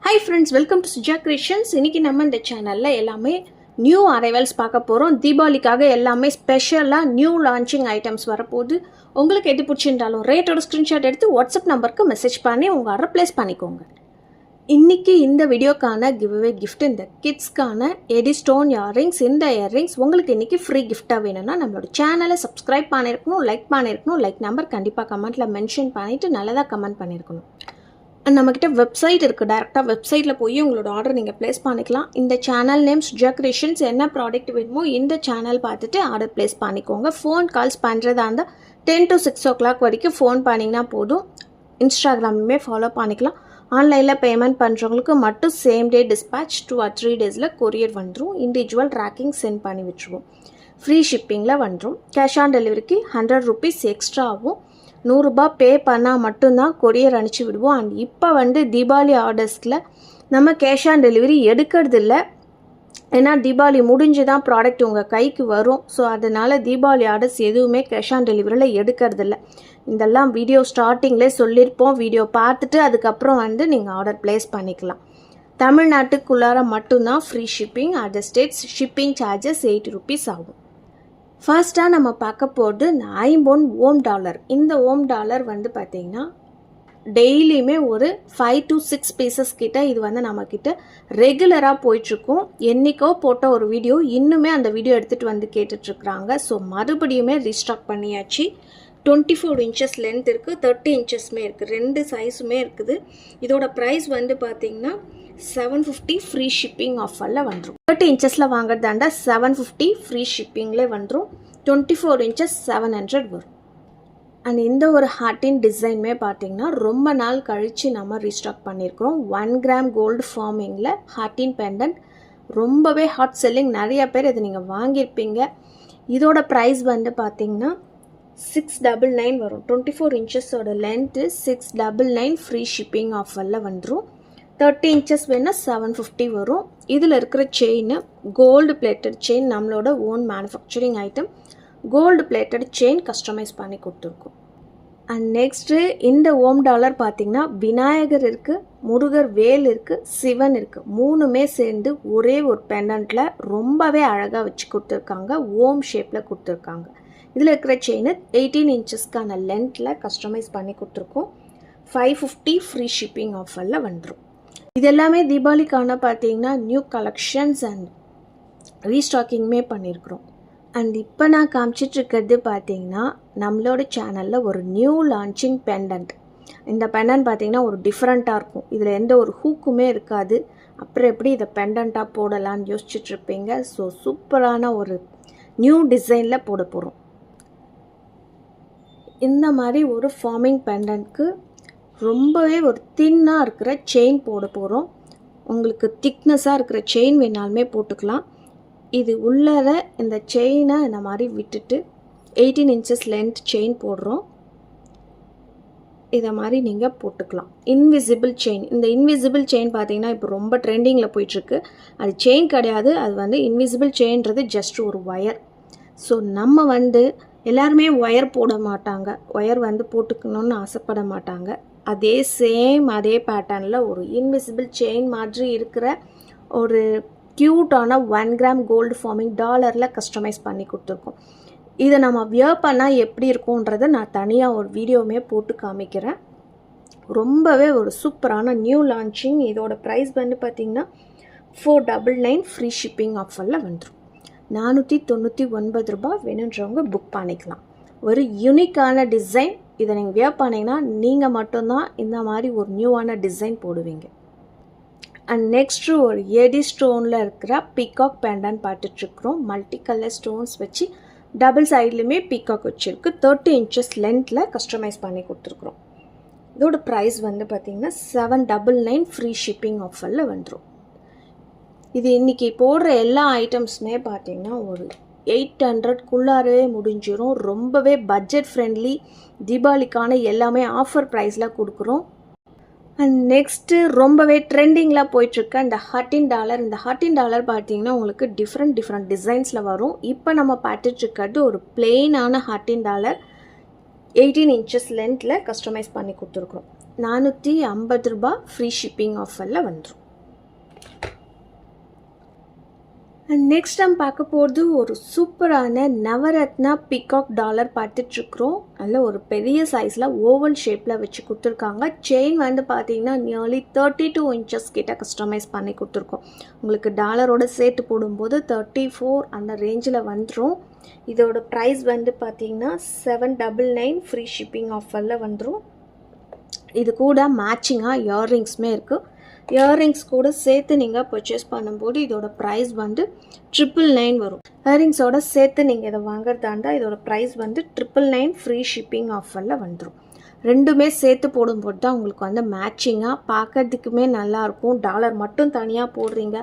Hi friends, welcome to Suja Creations. இன்னைக்கு நம்ம இந்த சேனல்ல எல்லாமே நியூ அரைவல்ஸ் பார்க்க போறோம். தீபாவளிக்காக எல்லாமே ஸ்பெஷலா நியூ லான்ச்சிங் ஐட்டம்ஸ் வரப்போகுது. உங்களுக்கு எது பிடிச்சிருந்தாலும் ரேட்டோட ஸ்கிரீன்ஷாட் எடுத்து வாட்ஸ்அப் நம்பருக்கு மெசேஜ் பண்ணி உங்க ஆர்டர் பிளேஸ் பண்ணிக்கோங்க. இன்னைக்கு இந்த வீடியோக்கான கிவ்அவே கிஃப்ட் இந்த கிட்ஸ்க்கான எடி ஸ்டோன் இயரிங்ஸ். இந்த இயரிங்ஸ் உங்களுக்கு இன்னைக்கு ஃப்ரீ கிஃப்டா வேணும்னா நம்மளோட சேனலை சப்ஸ்கிரைப் பண்ணிருக்கணும், லைக் நம்பர் கண்டிப்பா கமெண்ட்ல மென்ஷன் பண்ணிட்டு நல்லதா கமெண்ட் பண்ணிருக்கணும். நம்மக்கிட்ட வெப்சைட் இருக்குது. டேரெக்டாக வெப்சைட்டில் போய் உங்களோட ஆர்டர் நீங்கள் ப்ளேஸ் பண்ணிக்கலாம். இந்த சேனல் நேம் சுஜா கிரியேஷன்ஸ். என்ன ப்ராடக்ட் வேணுமோ இந்த சேனல் பார்த்துட்டு ஆர்டர் ப்ளேஸ் பண்ணிக்கோங்க. ஃபோன் கால்ஸ் பண்ணுறதா இருந்தால் 10 to 6 o'clock வரைக்கும் ஃபோன் பண்ணிங்கன்னா போதும். இன்ஸ்டாகிராமுமே ஃபாலோ பண்ணிக்கலாம். ஆன்லைனில் பேமெண்ட் பண்ணுறவங்களுக்கு மட்டும் same day dispatch 2 or 3 days courier வந்துடும். இண்டிவிஜுவல் ட்ராக்கிங் சென்ட் பண்ணி விட்டுருவோம். ஃப்ரீ ஷிப்பிங்கில் வந்துடும். கேஷ் ஆன் டெலிவரிக்கு 100 rupees எக்ஸ்ட்ரா ஆகும். 100 ரூபாய் பே பண்ணால் மட்டும்தான் கொரியர் அனுப்பிச்சி விடுவோம். அண்ட் இப்போ தீபாவளி ஆர்டர்ஸில் நம்ம கேஷ் ஆன் டெலிவரி எடுக்கிறது இல்லை. ஏன்னா தீபாவளி முடிஞ்சு தான் ப்ராடக்ட் உங்கள் கைக்கு வரும். ஸோ அதனால் தீபாவளி ஆர்டர்ஸ் எதுவுமே கேஷ் ஆன் டெலிவரியில் எடுக்கிறது இல்லை. இதெல்லாம் வீடியோ ஸ்டார்டிங்லேயே சொல்லியிருப்போம். வீடியோ பார்த்துட்டு அதுக்கப்புறம் நீங்கள் ஆர்டர் ப்ளேஸ் பண்ணிக்கலாம். தமிழ்நாட்டுக்குள்ளார மட்டும்தான் free shipping. Other states shipping charges 8 rupees ஆகும். ஃபர்ஸ்ட்டாக நம்ம பார்க்க போகிறது இந்த ஐம்பொன் ஓம் டாலர். இந்த ஓம் டாலர் பார்த்தீங்கன்னா டெய்லியுமே ஒரு 5 to 6 pieces கிட்ட இது நம்மக்கிட்ட ரெகுலராக போயிட்டுருக்கும். என்றைக்கோ போட்ட ஒரு வீடியோ இன்னுமே அந்த வீடியோ எடுத்துகிட்டு கேட்டுட்ருக்குறாங்க. ஸோ மறுபடியுமே ரீஸ்டாக் பண்ணியாச்சு. 24 inches லென்த் இருக்குது, 30 inchesமே இருக்குது, 2 சைஸுமே இருக்குது. இதோட ப்ரைஸ் பார்த்தீங்கன்னா 750 ஃப்ரீ ஷிப்பிங் ஆஃபரில் வந்துடும். 30 inchesல வாங்குறதாண்டா 750 ஃப்ரீ ஷிப்பிங்லே வந்துடும். 24 inches 700 வரும். அண்ட் இந்த ஒரு ஹார்ட்டின் டிசைனுமே பார்த்தீங்கன்னா ரொம்ப நாள் கழித்து நம்ம ரீஸ்டாக் பண்ணியிருக்கிறோம். 1 gram கோல்டு ஃபார்மிங்கில் ஹார்ட்டின் பெண்டன்ட் ரொம்பவே ஹாட் செல்லிங். நிறைய பேர் இதை நீங்கள் வாங்கியிருப்பீங்க. இதோட ப்ரைஸ் பார்த்தீங்கன்னா 699 வரும். 24 inchesோட லென்த்து 699 ஃப்ரீ ஷிப்பிங் ஆஃபரில் வந்துடும். 30 inches வேணால் 750 வரும். இதில் இருக்கிற செயின் கோல்டு பிளேட்டட் செயின், நம்மளோட own manufacturing item. Gold plated chain customise பண்ணி கொடுத்துருக்கோம். அண்ட் நெக்ஸ்ட்டு இந்த ஓம் டாலர் பார்த்திங்கன்னா விநாயகர் இருக்குது, முருகர் வேல் இருக்குது, சிவன் இருக்குது. மூணுமே சேர்ந்து ஒரே ஒரு பெண்டன்ட்டில் ரொம்பவே அழகாக வச்சு கொடுத்துருக்காங்க. ஓம் ஷேப்பில் கொடுத்துருக்காங்க. இதில் இருக்கிற செயின் 18 inchesக்கான லென்த்தில் கஸ்டமைஸ் பண்ணி கொடுத்துருக்கோம். 550 ஃப்ரீ ஷிப்பிங் ஆஃபரில் வந்துடும். இது எல்லாமே தீபாவளிக்கான பார்த்தீங்கன்னா நியூ கலெக்ஷன்ஸ் அண்ட் ரீஸ்டாக்கிங்குமே பண்ணியிருக்கிறோம். அண்ட் இப்போ நான் காமிச்சிட்ருக்கிறது பார்த்தீங்கன்னா நம்மளோட சேனலில் ஒரு நியூ லான்ச்சிங் பெண்டன்ட். இந்த பெண்டன்ட் பார்த்தீங்கன்னா ஒரு டிஃப்ரெண்ட்டாக இருக்கும். இதில் எந்த ஒரு ஹூக்குமே இருக்காது. அப்புறம் எப்படி இதை பெண்டண்ட்டாக போடலான்னு யோசிச்சுட்ருப்பீங்க. ஸோ சூப்பரான ஒரு நியூ டிசைனில் போட போகிறோம். இந்த மாதிரி ஒரு ஃபார்மிங் பெண்டன்ட்க்கு ரொம்பவே ஒரு தின்னாக இருக்கிற செயின் போட போகிறோம். உங்களுக்கு திக்னஸாக இருக்கிற செயின் வேணாலுமே போட்டுக்கலாம். இது உள்ளர இந்த செயினை இந்த மாதிரி விட்டுட்டு 18 inches லென்த் செயின் போடுறோம். இதை மாதிரி நீங்கள் போட்டுக்கலாம். Invisible chain. இந்த இன்விசிபிள் செயின் பார்த்தீங்கன்னா இப்போ ரொம்ப ட்ரெண்டிங்கில் போயிட்டுருக்கு. அது செயின் கிடையாது, அது இன்விசிபிள் செயின்றது ஜஸ்ட் ஒரு ஒயர். ஸோ நம்ம எல்லாருமே ஒயர் போட மாட்டாங்க, ஒயர் போட்டுக்கணும்னு ஆசைப்பட மாட்டாங்க. அதே பேட்டர்னில் ஒரு இன்விசிபிள் செயின் மாதிரி இருக்கிற ஒரு க்யூட்டான 1 gram கோல்டு ஃபார்மிங் டாலரில் கஸ்டமைஸ் பண்ணி கொடுத்துருக்கோம். இதை நம்ம வியர் பண்ணால் எப்படி இருக்கும்ன்றதை நான் தனியாக ஒரு வீடியோவுமே போட்டு காமிக்கிறேன். ரொம்பவே ஒரு சூப்பரான நியூ லான்ச்சிங். இதோட ப்ரைஸ் பார்த்திங்கன்னா 499 ஃப்ரீ ஷிப்பிங் ஆஃபரில் வந்துடும். 499 ரூபாய். வேணுன்றவங்க புக் பண்ணிக்கலாம். ஒரு யூனிக்கான டிசைன். இதை நீங்கள் வியர் பண்ணிங்கன்னா நீங்கள் மட்டும்தான் இந்த மாதிரி ஒரு நியூவான டிசைன் போடுவீங்க. அண்ட் நெக்ஸ்ட்டு ஒரு எடி ஸ்டோனில் இருக்கிற பீகாக் பேண்டான் பார்த்துட்ருக்குறோம். மல்டி கலர் ஸ்டோன்ஸ் வச்சு டபுள் சைட்லையுமே பீகாக் வச்சுருக்கு. 30 inches லென்த்தில் கஸ்டமைஸ் பண்ணி கொடுத்துருக்குறோம். இதோட ப்ரைஸ் பார்த்திங்கன்னா 799 ஃப்ரீ ஷிப்பிங் ஆஃபரில் வந்துடும். இது இன்றைக்கி போடுற எல்லா ஐட்டம்ஸுமே பார்த்திங்கன்னா ஒரு 800க்குள்ளாரவே முடிஞ்சிடும். ரொம்பவே பட்ஜெட் ஃப்ரெண்ட்லி. தீபாவளிக்கான எல்லாமே ஆஃபர் ப்ரைஸில் கொடுக்குறோம். அண்ட் நெக்ஸ்ட்டு ரொம்பவே ட்ரெண்டிங்கில் போயிட்டுருக்க இந்த ஹார்ட்டின் டாலர். இந்த ஹார்ட்டின் டாலர் பார்த்தீங்கன்னா உங்களுக்கு டிஃப்ரெண்ட் டிசைன்ஸில் வரும். இப்போ நம்ம பார்த்துட்ருக்கிறது ஒரு பிளெயினான ஹார்ட்டின் டாலர் 18 inches லென்த்தில் கஸ்டமைஸ் பண்ணி கொடுத்துருக்குறோம். ரூபாய் ஃப்ரீ ஷிப்பிங் ஆஃபரில் வந்துடும். அண்ட் நெக்ஸ்ட் நம்ம பார்க்க போகிறது ஒரு சூப்பரான நவரத்னா பிகாக் டாலர் பார்த்துட்ருக்குறோம். நல்ல ஒரு பெரிய சைஸில் ஓவல் ஷேப்பில் வச்சு கொடுத்துருக்காங்க. செயின் வந்து பார்த்தீங்கன்னா நியர்லி 32 inches கிட்ட கஸ்டமைஸ் பண்ணி கொடுத்துருக்கோம். உங்களுக்கு டாலரோட சேர்த்து போடும்போது 34 அந்த ரேஞ்சில் வந்துடும். இதோட ப்ரைஸ் வந்து பார்த்தீங்கன்னா 799 ஃப்ரீ ஷிப்பிங் ஆஃபரில் வந்துடும். இது கூட மேட்சிங்காக இயர்ரிங்ஸுமே இருக்குது. இயர்ரிங்ஸ் கூட சேர்த்து நீங்கள் பர்ச்சேஸ் பண்ணும்போது இதோட ப்ரைஸ் வந்து 999 வரும். இயர்ரிங்ஸோட சேர்த்து நீங்கள் இதை வாங்குறதா இருந்தால் இதோட ப்ரைஸ் வந்து 999 ஃப்ரீ ஷிப்பிங் ஆஃபரில் வந்துடும். ரெண்டுமே சேர்த்து போடும்போது தான் உங்களுக்கு வந்து மேட்சிங்காக பார்க்கறதுக்குமே நல்லாயிருக்கும். டாலர் மட்டும் தனியாக போடுறீங்க,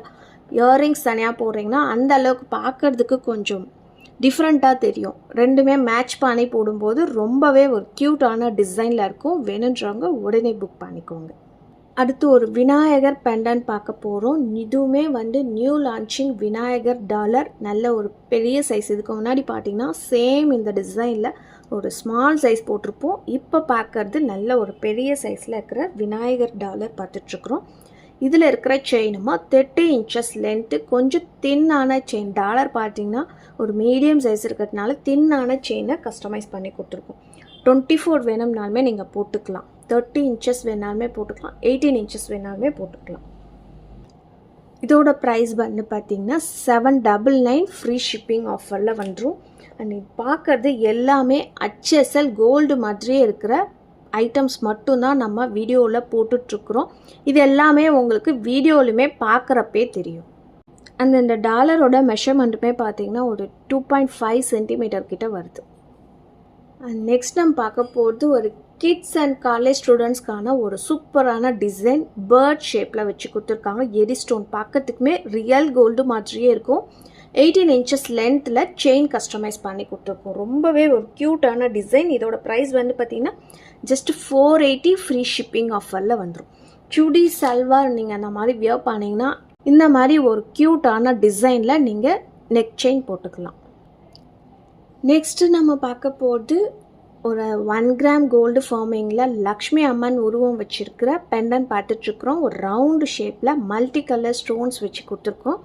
இயர்ரிங்ஸ் தனியாக போடுறீங்கன்னா அந்த அளவுக்கு பார்க்கறதுக்கு கொஞ்சம் டிஃப்ரெண்ட்டாக தெரியும். ரெண்டுமே மேட்ச் பண்ணி போடும்போது ரொம்பவே ஒரு க்யூட்டான டிசைனில் இருக்கும். வேணுன்றவங்க உடனே புக் பண்ணிக்கோங்க. அடுத்து ஒரு விநாயகர் பெண்டன்ட் பார்க்க போகிறோம். இதுவுமே வந்து நியூ லான்ச்சிங் விநாயகர் டாலர். நல்ல ஒரு பெரிய சைஸ். இதுக்கு முன்னாடி பார்த்தீங்கன்னா சேம் இந்த டிசைனில் ஒரு ஸ்மால் சைஸ் போட்டிருப்போம். இப்போ பார்க்கறது நல்ல ஒரு பெரிய சைஸில் இருக்கிற விநாயகர் டாலர் பார்த்துட்ருக்குறோம். இதில் இருக்கிற செயினுமா 30 inches லென்த்து, கொஞ்சம் தின்னான செயின். டாலர் பார்த்தீங்கன்னா ஒரு மீடியம் சைஸ் இருக்கிறதுனால தின்னான செயினை கஸ்டமைஸ் பண்ணி கொடுத்துருக்கோம். 24 வேணும்னாலுமே நீங்கள் போட்டுக்கலாம், 30 inches வேணாலுமே போட்டுக்கலாம், 18 inches வேணாலுமே போட்டுக்கலாம். இதோட ப்ரைஸ் வந்து பார்த்தீங்கன்னா 799 ஃப்ரீ ஷிப்பிங் ஆஃபரில் வந்துடும். அண்ட் பார்க்கறது எல்லாமே HSL கோல்டு மாதிரியே இருக்கிற ஐட்டம்ஸ் மட்டும்தான் நம்ம வீடியோவில் போட்டுட்ருக்குறோம். இது எல்லாமே உங்களுக்கு வீடியோலையுமே பார்க்குறப்பே தெரியும். அந்த இந்த டாலரோட மெஷர்மெண்ட்டுமே பார்த்தீங்கன்னா ஒரு 2.5 சென்டிமீட்டர் கிட்ட வருது. அண்ட் நெக்ஸ்ட் நம்ம பார்க்க போகிறது ஒரு கிட்ஸ் அண்ட் காலேஜ் ஸ்டூடெண்ட்ஸ்க்கான ஒரு சூப்பரான டிசைன். பேர்ட் ஷேப்பில் வச்சு கொடுத்துருக்காங்க. எடி ஸ்டோன் பார்க்கறதுக்குமே ரியல் கோல்டு மாதிரியே இருக்கும். 18 inches லென்த்தில் செயின் கஸ்டமைஸ் பண்ணி கொடுத்துருக்கோம். ரொம்பவே ஒரு க்யூட்டான டிசைன். இதோட ப்ரைஸ் வந்து பார்த்திங்கன்னா ஜஸ்ட் 480 ஃப்ரீ ஷிப்பிங் ஆஃபரில் வந்துடும். சுடி சல்வார் நீங்கள் அந்த மாதிரி வியர் பண்ணிங்கன்னா இந்த மாதிரி ஒரு க்யூட்டான டிசைனில் நீங்கள் நெக் செயின் போட்டுக்கலாம். நெக்ஸ்ட்டு நம்ம பார்க்க போகிறது ஒரு 1 gram கோல்டு ஃபார்மிங்கில் லக்ஷ்மி அம்மன் உருவம் வச்சுருக்கிற பெண்டன்ட் பார்த்துட்ருக்குறோம். ஒரு ரவுண்டு ஷேப்பில் மல்டி கலர் ஸ்டோன்ஸ் வச்சு கொடுத்துருக்கோம்.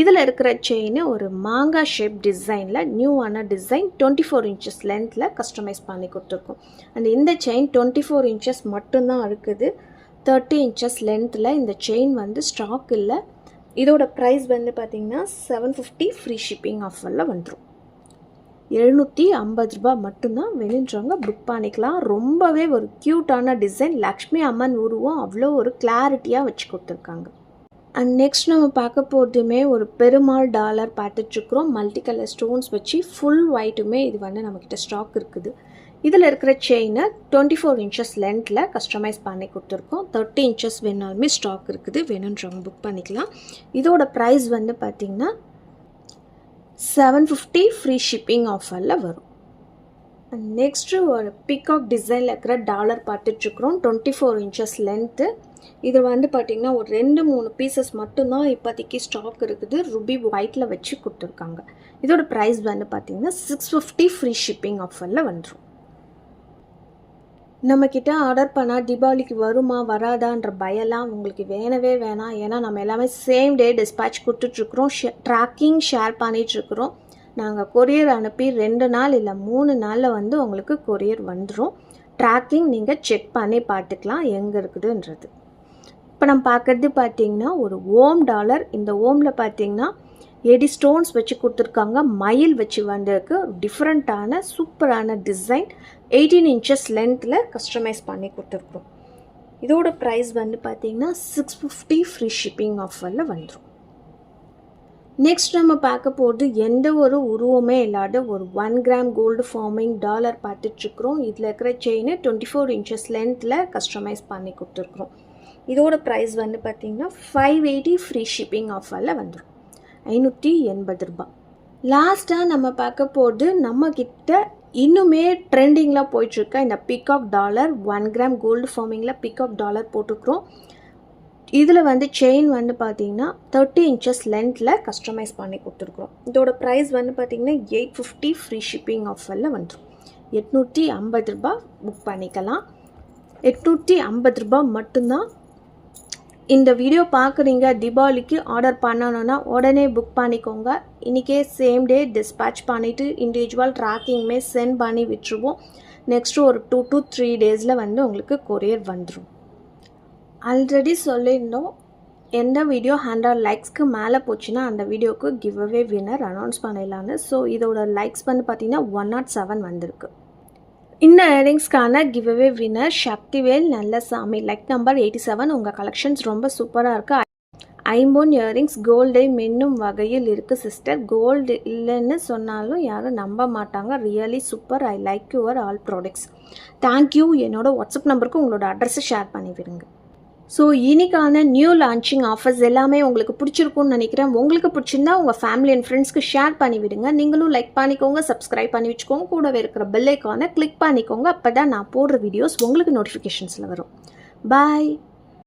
இதில் இருக்கிற செயின் ஒரு மாங்காய் ஷேப் டிசைனில் நியூவான டிசைன் 24 inches லென்த்தில் கஸ்டமைஸ் பண்ணி கொடுத்துருக்கோம். அண்ட் இந்த செயின் 24 inches மட்டும்தான் இருக்குது. 30 inches லென்த்தில் இந்த செயின் வந்து ஸ்டாக் இல்லை. இதோட ப்ரைஸ் வந்து பார்த்திங்கன்னா 750 ஃப்ரீ ஷிப்பிங் ஆஃபரில் வந்துடும். 750 ரூபாய் மட்டும்தான். வேணுன்றவங்க புக் பண்ணிக்கலாம். ரொம்பவே ஒரு க்யூட்டான டிசைன். லக்ஷ்மி அம்மன் உருவம் அவ்வளோ ஒரு கிளாரிட்டியாக வச்சு கொடுத்துருக்காங்க. அண்ட் நெக்ஸ்ட் நம்ம பார்க்க போகிறதுமே ஒரு பெருமாள் டாலர் பார்த்துட்ருக்குறோம். மல்டி கலர் ஸ்டோன்ஸ் வச்சு ஃபுல் ஒயிட்டுமே இது வந்து நம்மக்கிட்ட ஸ்டாக் இருக்குது. இதில் இருக்கிற செயினை 24 inches லென்த்தில் கஸ்டமைஸ் பண்ணி கொடுத்துருக்கோம். 30 inches வேணாலுமே ஸ்டாக் இருக்குது. வேணுன்றவங்க புக் பண்ணிக்கலாம். இதோட ப்ரைஸ் வந்து பார்த்திங்கன்னா 750 ஃப்ரீ ஷிப்பிங் ஆஃபரில் வரும். நெக்ஸ்ட்டு ஒரு பிகாக் டிசைனில் இருக்கிற டாலர் பார்த்துட்ருக்குறோம். 24 inches length. இது வந்து பார்த்திங்கன்னா ஒரு 2-3 பீசஸ் மட்டும்தான் இப்போதைக்கு ஸ்டாக் இருக்குது. ருபி ஒயிட்டில் வச்சு கொடுத்துருக்காங்க. இதோட ப்ரைஸ் வந்து பார்த்திங்கன்னா 650 ஃப்ரீ ஷிப்பிங் ஆஃபரில் வந்துடும். நம்மக்கிட்ட ஆர்டர் பண்ணால் தீபாவளிக்கு வருமா வராதான்ற பயம்லாம் உங்களுக்கு வேணவே வேணாம். ஏன்னா நம்ம எல்லாமே சேம் டே டிஸ்பேட்ச் கொடுத்துட்ருக்குறோம். ட்ராக்கிங் ஷேர் பண்ணிகிட்ருக்குறோம். நாங்கள் கொரியர் அனுப்பி 2 நாள் இல்லை 3 நாளில் வந்து உங்களுக்கு கொரியர் வந்துடும். ட்ராக்கிங் நீங்கள் செக் பண்ணி பார்த்துக்கலாம் எங்கே இருக்குதுன்றது. இப்போ நம்ம பார்க்குறது பார்த்திங்கன்னா ஒரு ஓம் டாலர். இந்த ஓமில் பார்த்திங்கன்னா எடி ஸ்டோன்ஸ் வச்சு கொடுத்துருக்காங்க. மயில் வச்சு வந்திருக்கு. டிஃப்ரெண்ட்டான சூப்பரான டிசைன். 18 inches லென்த்தில் கஸ்டமைஸ் பண்ணி கொடுத்துருக்குறோம். இதோட ப்ரைஸ் வந்து பார்த்திங்கன்னா 650 ஃப்ரீ ஷிப்பிங் ஆஃபரில் வந்துடும். நெக்ஸ்ட் நம்ம பார்க்க போகிறது எந்த ஒரு உருவமே இல்லாத ஒரு 1 gram கோல்டு ஃபார்மிங் டாலர் பார்த்துட்ருக்குறோம். இதில் இருக்கிற செயின் 24 inches லென்த்தில் கஸ்டமைஸ் பண்ணி கொடுத்துருக்குறோம். இதோட ப்ரைஸ் வந்து பார்த்திங்கன்னா 580 ஃப்ரீ ஷிப்பிங் ஆஃபரில் வந்துடும். 580 ரூபாய். லாஸ்ட்டாக நம்ம பார்க்க போகிறது நம்மக்கிட்ட இன்னுமே ட்ரெண்டிங்கில் போயிட்டுருக்க இந்த பிகாக் டாலர். 1 gram கோல்டு ஃபார்மிங்கில் பிகாக் டாலர் போட்டுக்கிறோம். இதில் வந்து செயின் வந்து பார்த்திங்கன்னா 30 inches லென்த்தில் கஸ்டமைஸ் பண்ணி கொடுத்துருக்குறோம். இதோட ப்ரைஸ் வந்து பார்த்திங்கன்னா 850 ஃப்ரீ ஷிப்பிங் ஆஃபரில் வந்துடும். 850 ரூபாய் புக் பண்ணிக்கலாம். 850 ரூபாய் மட்டும்தான். இந்த வீடியோ பார்க்குறீங்க, தீபாவளிக்கு ஆர்டர் பண்ணணுன்னா உடனே புக் பண்ணிக்கோங்க. இன்றைக்கே சேம் டே டிஸ்பேட்ச் பண்ணிவிட்டு இண்டிவிஜுவல் ட்ராக்கிங்குமே சென்ட் பண்ணி விட்டுருவோம். நெக்ஸ்ட்டு ஒரு 2 to 3 டேஸில் வந்து உங்களுக்கு கொரியர் வந்துடும். ஆல்ரெடி சொல்லியிருந்தோம், எந்த வீடியோ 100 லைக்ஸ்க்கு மேலே போச்சுன்னா அந்த வீடியோவுக்கு கிவ் அவே வின்னர் அனௌன்ஸ் பண்ணிடலான்னு. ஸோ இதோட லைக்ஸ் வந்து பார்த்திங்கன்னா 107 வந்திருக்கு. இந்த இயரிங்ஸ்க்கான giveaway winner Sakthivel Nallasamy, like number 87. உங்கள் கலெக்ஷன்ஸ் ரொம்ப சூப்பராக இருக்குது. ஐம்பொன் இயரிங்ஸ் கோல்டை மின்னும் வகையில் இருக்குது சிஸ்டர். கோல்டு இல்லைன்னு சொன்னாலும் யாரும் நம்ப மாட்டாங்க. Really super. I like your all products. Thank you. என்னோட வாட்ஸ்அப் நம்பருக்கு உங்களோட அட்ரஸை ஷேர் பண்ணி விடுங்க. ஸோ இன்னைக்கான நியூ லான்ச்சிங் ஆஃபர்ஸ் எல்லாமே உங்களுக்கு பிடிச்சிருக்கும்னு நினைக்கிறேன். உங்களுக்கு பிடிச்சிருந்தா உங்கள் ஃபேமிலி அண்ட் ஃப்ரெண்ட்ஸ்க்கு ஷேர் பண்ணி விடுங்க. நீங்களும் லைக் பண்ணிக்கோங்க, சப்ஸ்கிரைப் பண்ணி வச்சுக்கோங்க, கூடவே இருக்கிற பெல் ஐக்கானை கிளிக் பண்ணிக்கோங்க. அப்போ தான் நான் போடுற வீடியோஸ் உங்களுக்கு நோட்டிஃபிகேஷன்ஸில் வரும். பாய்.